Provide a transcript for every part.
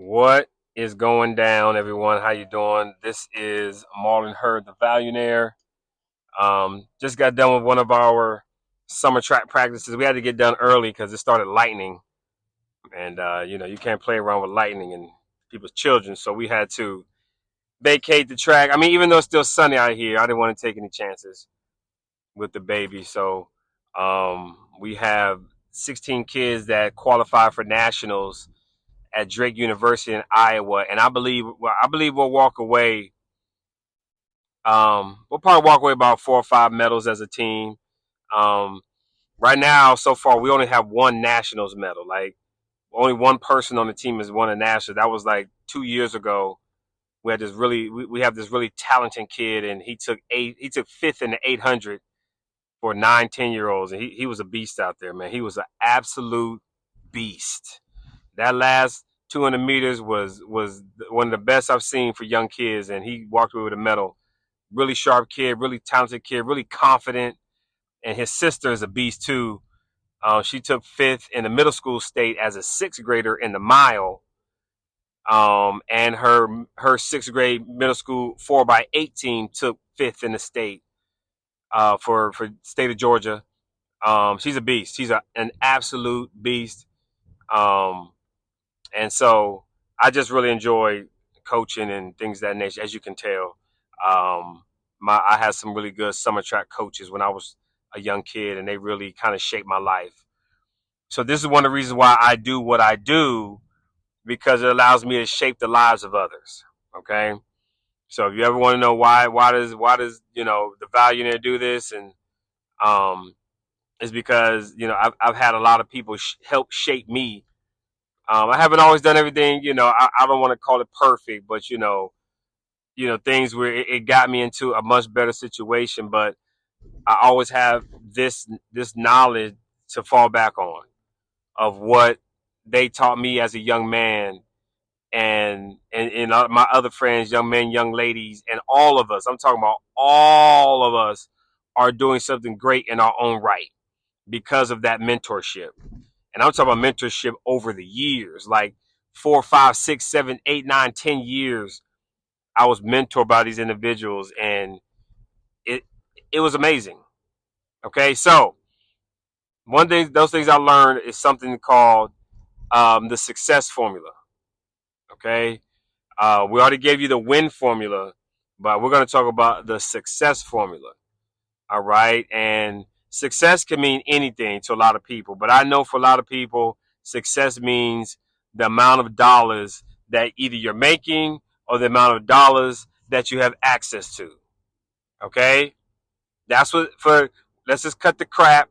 What is going down, everyone? How you doing? This is Marlon Hurd, the Valuenaire. Just got done with one of our summer track practices. We had to get done early because it started lightning, and you can't play around with lightning and people's children. So we had to vacate the track. I mean, even though it's still sunny out here, I didn't want to take any chances with the baby. So we have 16 kids that qualify for nationals at Drake University in Iowa, and I believe we'll walk away. We'll probably walk away about 4 or 5 medals as a team. Um, right now, so far, we only have one nationals medal. Like only one person on the team has won a national. That was like 2 years ago. We had this we have this really talented kid, and he took fifth in the 800 for 9, 10 year olds, and he was a beast out there, man. He was an absolute beast. That last 200 meters was one of the best I've seen for young kids, and he walked away with a medal. Really sharp kid, really talented kid, really confident, and his sister is a beast too. She took fifth in the middle school state as a sixth grader in the mile, and her sixth grade middle school 4x8 team took fifth in the state for state of Georgia. She's a beast. She's an absolute beast. Um, And so I just really enjoy coaching and things of that nature, as you can tell. I had some really good summer track coaches when I was a young kid, and they really kind of shaped my life. So this is one of the reasons why I do what I do, because it allows me to shape the lives of others. Okay. So if you ever want to know why does the Vallionaire do this, and um, it's because I've had a lot of people help shape me. I haven't always done everything, I don't want to call it perfect, but things where it got me into a much better situation. But I always have this knowledge to fall back on of what they taught me as a young man, and my other friends, young men, young ladies, and all of us. I'm talking about all of us are doing something great in our own right because of that mentorship. And I'm talking about mentorship over the years, like 4, 5, 6, 7, 8, 9, 10 years. I was mentored by these individuals, and it it was amazing. Okay, so those things I learned is something called the success formula. Okay, we already gave you the win formula, but we're going to talk about the success formula. All right. And success can mean anything to a lot of people. But I know for a lot of people, success means the amount of dollars that either you're making or the amount of dollars that you have access to. Okay. That's let's just cut the crap.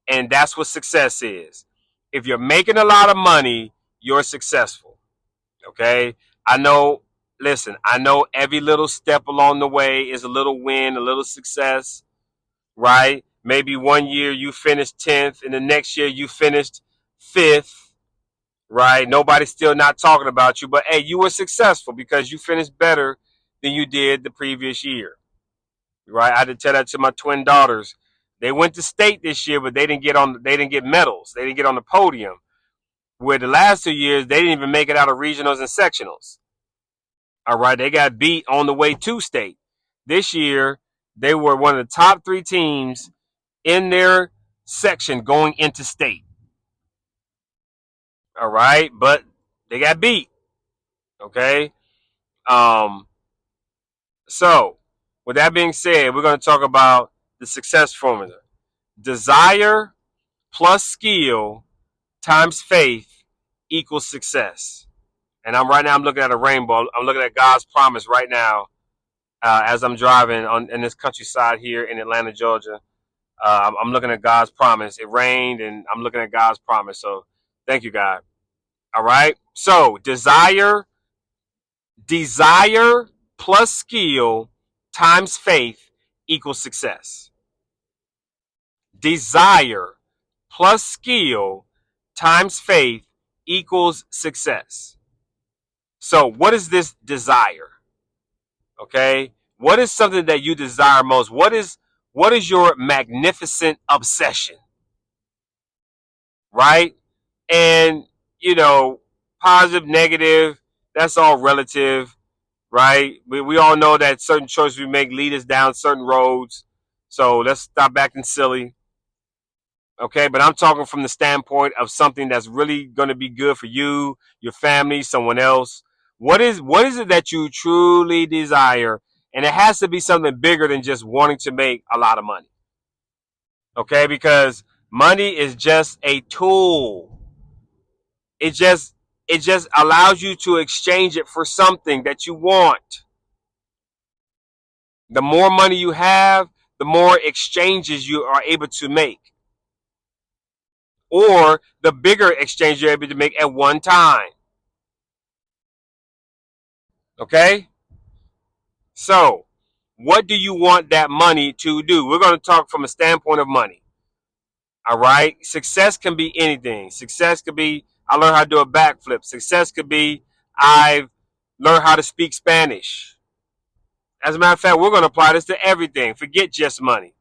And that's what success is. If you're making a lot of money, you're successful. Okay. I know, listen, I know every little step along the way is a little win, a little success, right? Maybe one year you finished 10th, and the next year you finished 5th, right? Nobody's still not talking about you, but hey, you were successful because you finished better than you did the previous year, right? I had to tell that to my twin daughters. They went to state this year, but they didn't get medals. They didn't get on the podium. Where the last 2 years, they didn't even make it out of regionals and sectionals. All right, they got beat on the way to state. This year, they were one of the top 3 teams in their section going into state. All right, but they got beat. Okay. Um, so with that being said, we're going to talk about the success formula. Desire plus skill times faith equals success. And I'm looking at a rainbow. I'm looking at God's promise right now as I'm driving in this countryside here in Atlanta, Georgia. I'm looking at God's promise. It rained, and I'm looking at God's promise. So thank you, God. All right. So desire plus skill times faith equals success. Desire plus skill times faith equals success. So what is this desire? Okay. What is something that you desire most? What is your magnificent obsession? Right? And, positive, negative. That's all relative, right? We all know that certain choices we make lead us down certain roads. So let's stop acting silly. Okay, but I'm talking from the standpoint of something that's really going to be good for you, your family, someone else. What is it that you truly desire? And it has to be something bigger than just wanting to make a lot of money. Okay, because money is just a tool. It just it just allows you to exchange it for something that you want. The more money you have, the more exchanges you are able to make. Or the bigger exchange you're able to make at one time. Okay? So, what do you want that money to do? We're going to talk from a standpoint of money. All right? Success can be anything. Success could be I learned how to do a backflip. Success could be I've learned how to speak Spanish. As a matter of fact, we're going to apply this to everything. Forget just money.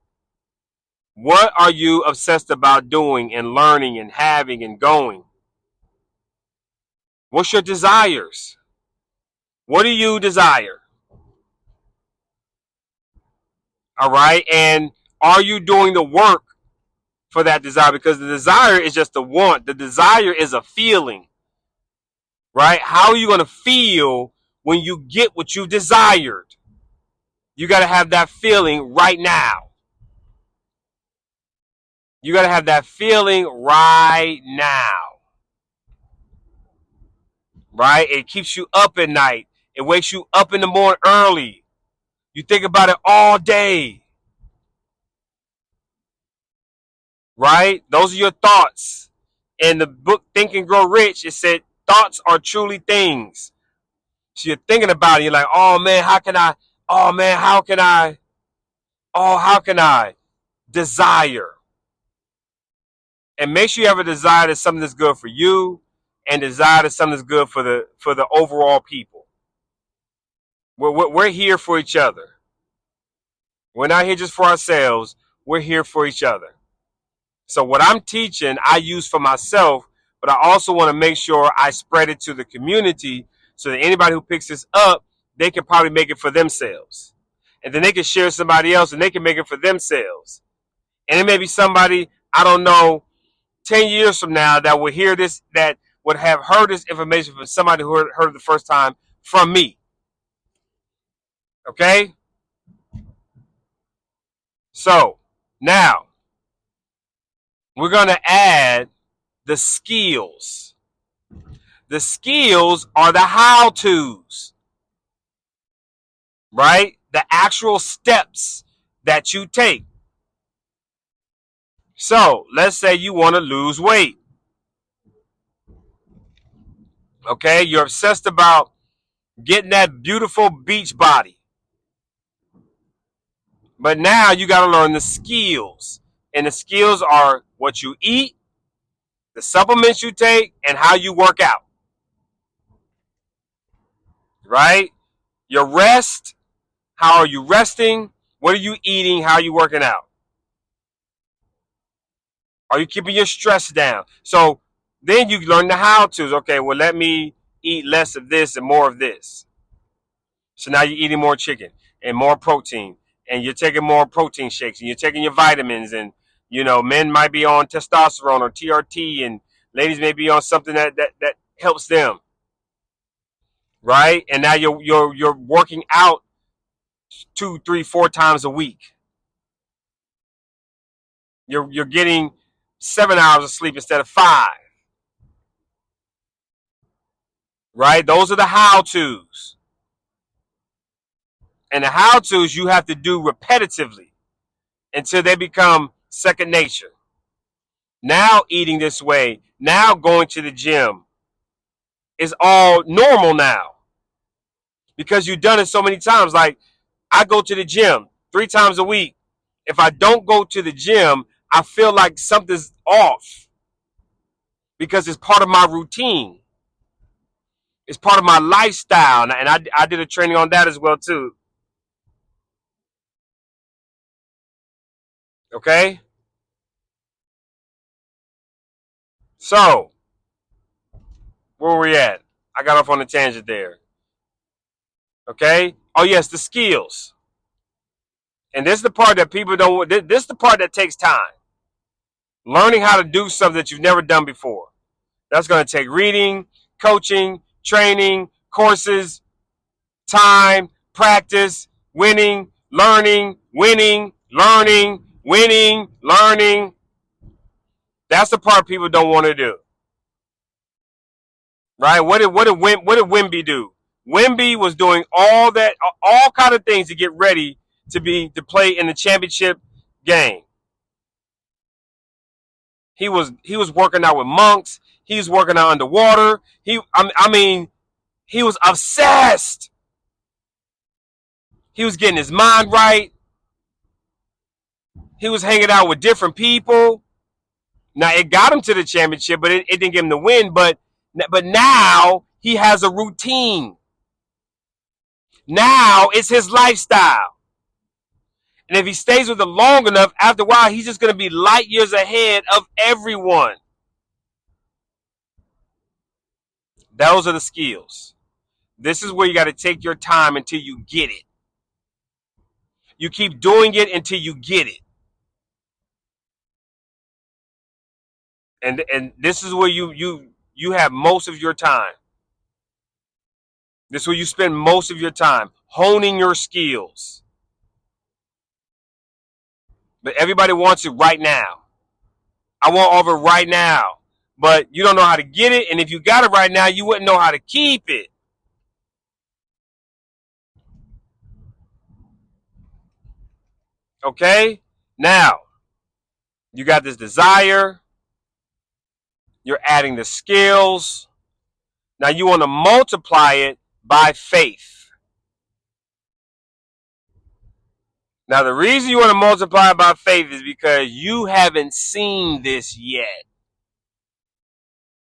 What are you obsessed about doing and learning and having and going? What's your desires? What do you desire? All right. And are you doing the work for that desire? Because the desire is just a want. The desire is a feeling, right? How are you going to feel when you get what you desired? You got to have that feeling right now. You got to have that feeling right now, right? It keeps you up at night. It wakes you up in the morning early. You think about it all day, right? Those are your thoughts. In the book Think and Grow Rich, it said thoughts are truly things. So you're thinking about it. You're like, oh man, how can I? Oh man, how can I? Oh, how can I? Desire. And make sure you have a desire that's something that's good for you, and desire that's something that's good for the overall people. We're here for each other. We're not here just for ourselves. We're here for each other. So what I'm teaching, I use for myself, but I also want to make sure I spread it to the community so that anybody who picks this up, they can probably make it for themselves. And then they can share somebody else and they can make it for themselves. And it may be somebody, I don't know, 10 years from now that will hear this, that would have heard this information from somebody who heard it the first time from me. Okay? So, now, we're going to add the skills. The skills are the how-tos, right? The actual steps that you take. So, let's say you want to lose weight. Okay? You're obsessed about getting that beautiful beach body. But now you got to learn the skills. And the skills are what you eat, the supplements you take, and how you work out. Right? Your rest. How are you resting? What are you eating? How are you working out? Are you keeping your stress down? So then you learn the how to's. Okay, well, let me eat less of this and more of this. So now you're eating more chicken and more protein, and you're taking more protein shakes, and you're taking your vitamins, and men might be on testosterone or TRT, and ladies may be on something that helps them, right? And now you're working out 2, 3, 4 times a week. You're getting 7 hours of sleep instead of 5. Right? Those are the how-tos. And the how-tos you have to do repetitively until they become second nature. Now eating this way, now going to the gym is all normal now because you've done it so many times. Like, I go to the gym 3 times a week. If I don't go to the gym, I feel like something's off because it's part of my routine. It's part of my lifestyle. And I did a training on that as well, too. Okay? So, where were we at? I got off on a tangent there. Okay. Oh yes, the skills. And this is the part that people don't. This is the part that takes time. Learning how to do something that you've never done before. That's going to take reading, coaching, training, courses, time, practice, winning, learning, winning, learning, winning, learning. That's the part people don't want to do. Right? What did Wimby do? Wimby was doing all kind of things to get ready to play in the championship game. He was working out with monks. He was working out underwater. I mean, he was obsessed. He was getting his mind right. He was hanging out with different people. Now it got him to the championship, but it didn't give him the win. But now he has a routine. Now it's his lifestyle. And if he stays with it long enough, after a while, he's just going to be light years ahead of everyone. Those are the skills. This is where you got to take your time until you get it. You keep doing it until you get it. And this is where you have most of your time. This is where you spend most of your time honing your skills. But everybody wants it right now. I want all of it right now. But you don't know how to get it. And if you got it right now, you wouldn't know how to keep it. Okay? Now, you got this desire. You're adding the skills. Now you want to multiply it by faith. Now the reason you want to multiply it by faith is because you haven't seen this yet.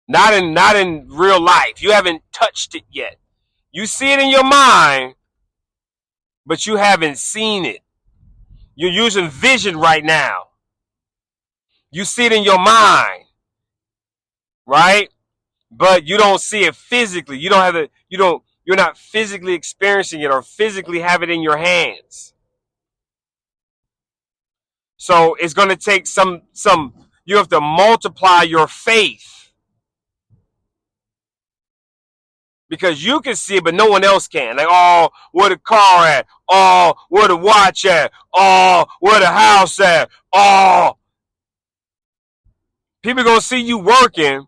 Not in real life. You haven't touched it yet. You see it in your mind, but you haven't seen it. You're using vision right now. You see it in your mind, right? But you don't see it physically. You don't have it. You're not physically experiencing it or physically have it in your hands. So it's going to take some. You have to multiply your faith because you can see it, but no one else can. Like, oh, where the car at? Oh, where the watch at? Oh, where the house at? Oh, people are going to see you working,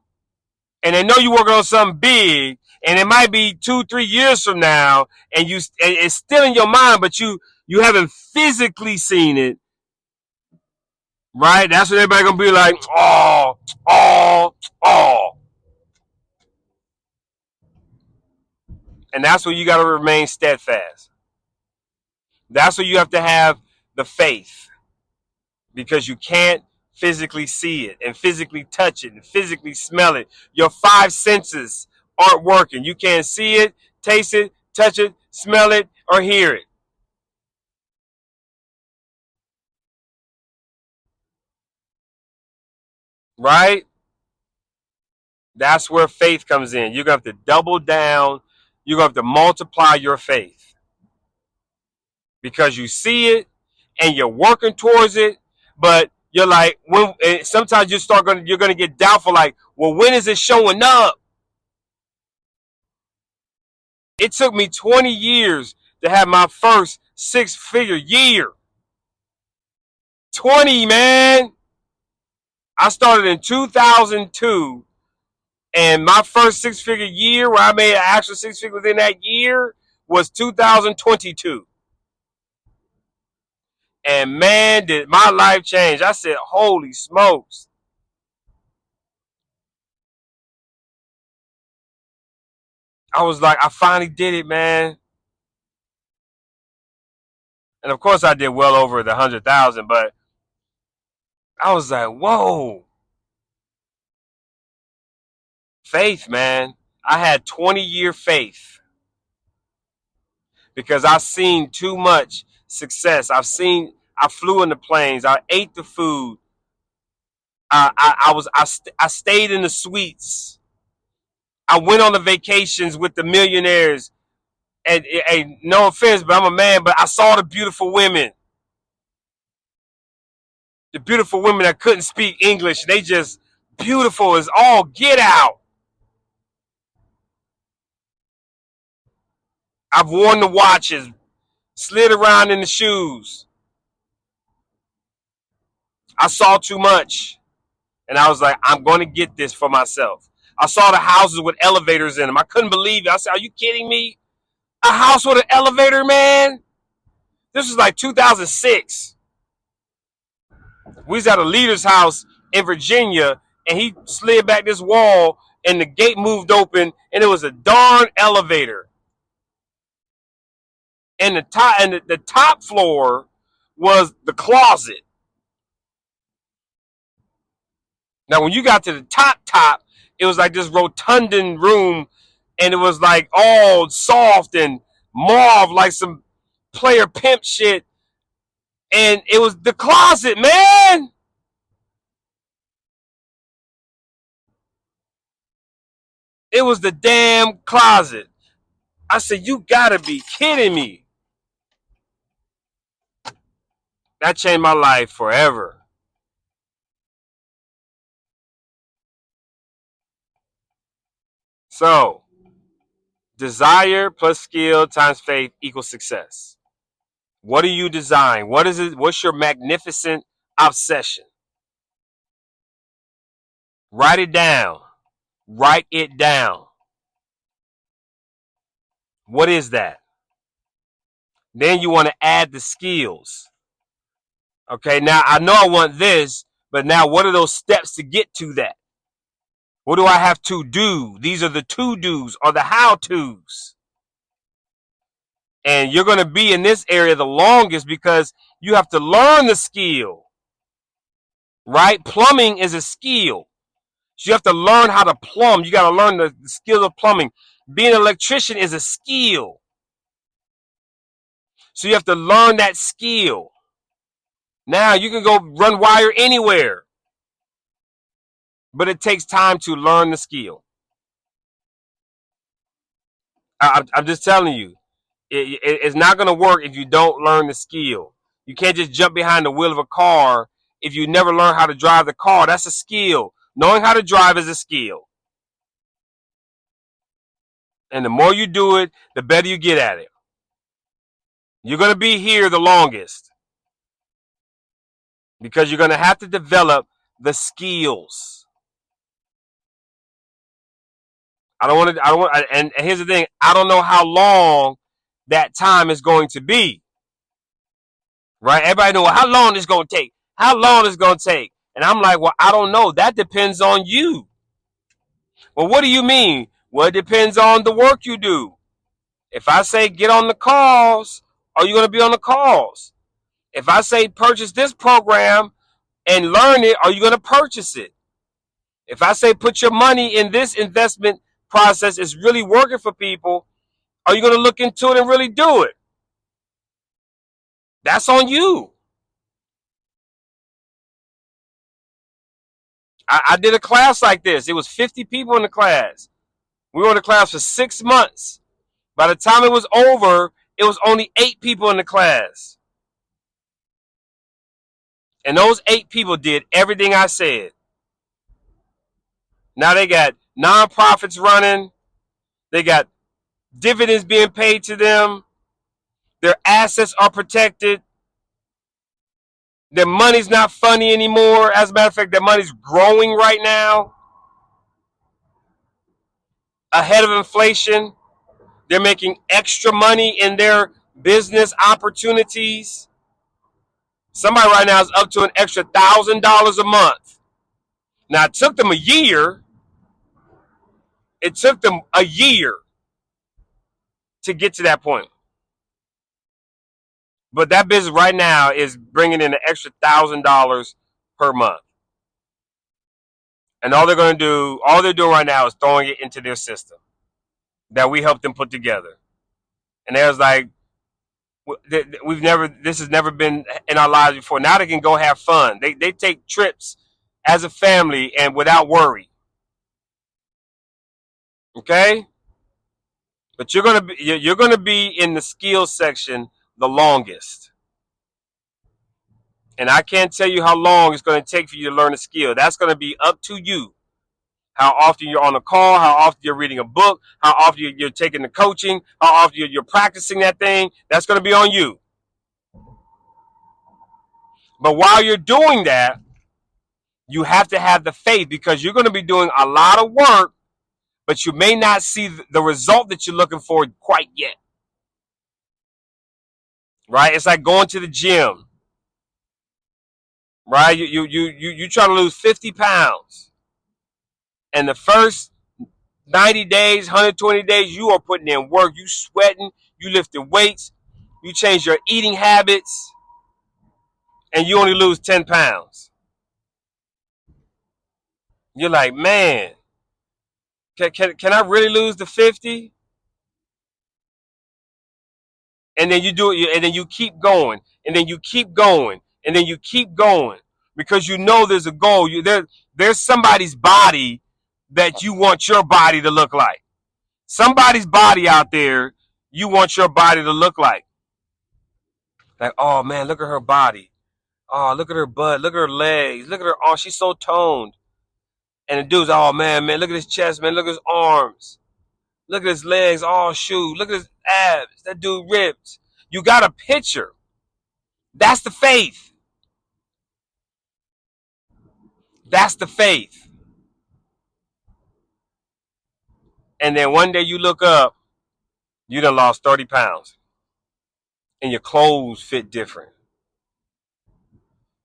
and they know you working on something big, and it might be 2-3 years from now, and it's still in your mind, but you haven't physically seen it. Right? That's what everybody gonna be like, oh. And that's where you gotta remain steadfast. That's where you have to have the faith. Because you can't physically see it and physically touch it and physically smell it. Your 5 senses aren't working. You can't see it, taste it, touch it, smell it, or hear it. Right? That's where faith comes in. You're going to have to double down. You're going to have to multiply your faith. Because you see it and you're working towards it, but you're like, sometimes you're going to get doubtful, like, well, when is it showing up? It took me 20 years to have my first 6-figure year. 20, man. I started in 2002, and my first 6-figure year, where I made an actual 6-figure within that year, was 2022. And man, did my life change. I said, holy smokes. I was like, I finally did it, man. And of course I did well over the 100,000, but I was like, whoa. Faith, man. I had 20-year faith because I've seen too much success. I flew in the planes. I ate the food. I stayed in the suites. I went on the vacations with the millionaires. And no offense, but I'm a man, but I saw the beautiful women. The beautiful women that couldn't speak English. They just beautiful as all get out. I've worn the watches, slid around in the shoes. I saw too much. And I was like, I'm going to get this for myself. I saw the houses with elevators in them. I couldn't believe it. I said, are you kidding me? A house with an elevator, man? This was like 2006. We was at a leader's house in Virginia, and he slid back this wall, and the gate moved open, and it was a darn elevator. And the top floor was the closet. Now, when you got to the top, it was like this rotundant room, and it was like all soft and mauve, like some player pimp shit. And it was the closet, man. It was the damn closet. I said, you gotta be kidding me. That changed my life forever. So, desire plus skill times faith equals success. What do you design? What is it? What's your magnificent obsession? Write it down. Write it down. What is that? Then you want to add the skills. Okay, now I know I want this, but now what are those steps to get to that? What do I have to do? These are the to-dos or the how-tos. And you're going to be in this area the longest because you have to learn the skill. Right? Plumbing is a skill. So you have to learn how to plumb. You got to learn the skill of plumbing. Being an electrician is a skill. So you have to learn that skill. Now you can go run wire anywhere. But it takes time to learn the skill. I'm just telling you. It's not going to work if you don't learn the skill. You can't just jump behind the wheel of a car if you never learn how to drive the car. That's a skill. Knowing how to drive is a skill. And the more you do it, the better you get at it. You're going to be here the longest because you're going to have to develop the skills. And here's the thing. I don't know how long that time is going to be. Right? Everybody know how long it's going to take. How long it's going to take. And I'm like, well, I don't know. That depends on you. Well, what do you mean? Well, it depends on the work you do. If I say get on the calls, are you going to be on the calls? If I say purchase this program and learn it, are you going to purchase it? If I say put your money in this investment process, it's really working for people, are you going to look into it and really do it? That's on you. I did a class like this. It was 50 people in the class. We were in the class for 6 months. By the time it was over, it was only 8 people in the class. And those 8 people did everything I said. Now they got nonprofits running. They got dividends being paid to them. Their assets are protected. Their money's not funny anymore. As a matter of fact, their money's growing right now. Ahead of inflation. They're making extra money in their business opportunities. Somebody right now is up to an extra $1,000 a month. Now, it took them a year. It took them a year to get to that point. But that business right now is bringing in an extra $1,000 per month. And all they're doing right now is throwing it into their system that we helped them put together. And they was like, this has never been in our lives before. Now they can go have fun. They take trips as a family and without worry. Okay? But you're gonna be in the skills section the longest. And I can't tell you how long it's going to take for you to learn a skill. That's going to be up to you. How often you're on a call, how often you're reading a book, how often you're taking the coaching, how often you're practicing that thing. That's going to be on you. But while you're doing that, you have to have the faith, because you're going to be doing a lot of work, but you may not see the result that you're looking for quite yet. Right? It's like going to the gym. Right? You try to lose 50 pounds. And the first 90 days, 120 days, you are putting in work. You sweating, you lifting weights, you change your eating habits, and you only lose 10 pounds. You're like, man, can I really lose the 50? And then you do it, and then you keep going, and then you keep going, and then you keep going, because you know there's a goal. There's somebody's body that you want your body to look like. Somebody's body out there you want your body to look like. Like, oh man, look at her body. Oh, look at her butt. Look at her legs. Look at her. Oh, she's so toned. And the dude's, oh man, look at his chest, man. Look at his arms. Look at his legs. Oh, shoot. Look at his abs. That dude ripped. You got a picture. That's the faith. That's the faith. And then one day you look up, you done lost 30 pounds. And your clothes fit different.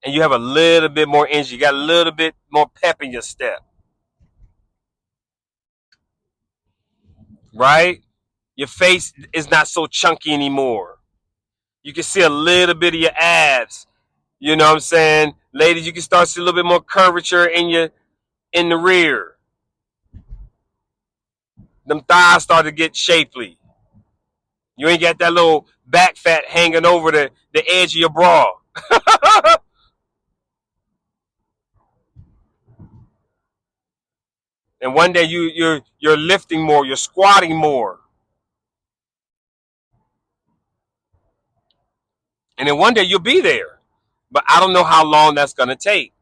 And you have a little bit more energy. You got a little bit more pep in your step. Right? Your face is not so chunky anymore. You can see a little bit of your abs. You know what I'm saying? Ladies, you can start to see a little bit more curvature in the rear. Them thighs start to get shapely. You ain't got that little back fat hanging over the edge of your bra. And one day you're lifting more, you're squatting more. And then one day you'll be there. But I don't know how long that's gonna take.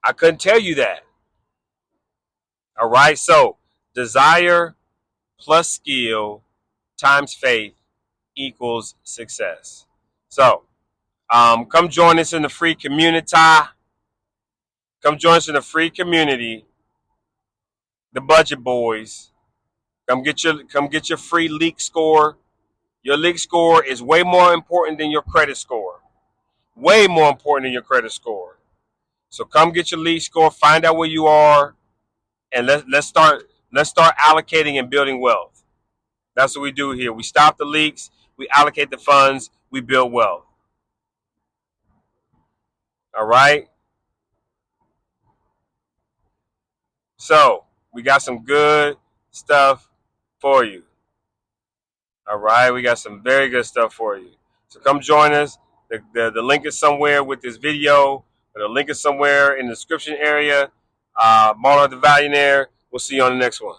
I couldn't tell you that. All right. So desire plus skill times faith equals success. So come join us in the free community. Come join us in the free community, the Budget Boys. Come get your free leak score. Your leak score is way more important than your credit score. Way more important than your credit score. So come get your leak score, find out where you are, and let's start allocating and building wealth. That's what we do here. We stop the leaks, we allocate the funds, we build wealth. All right? So, we got some good stuff for you. All right? We got some very good stuff for you. So come join us. The link is somewhere with this video. The link is somewhere in the description area. Marlon the Vallionaire. We'll see you on the next one.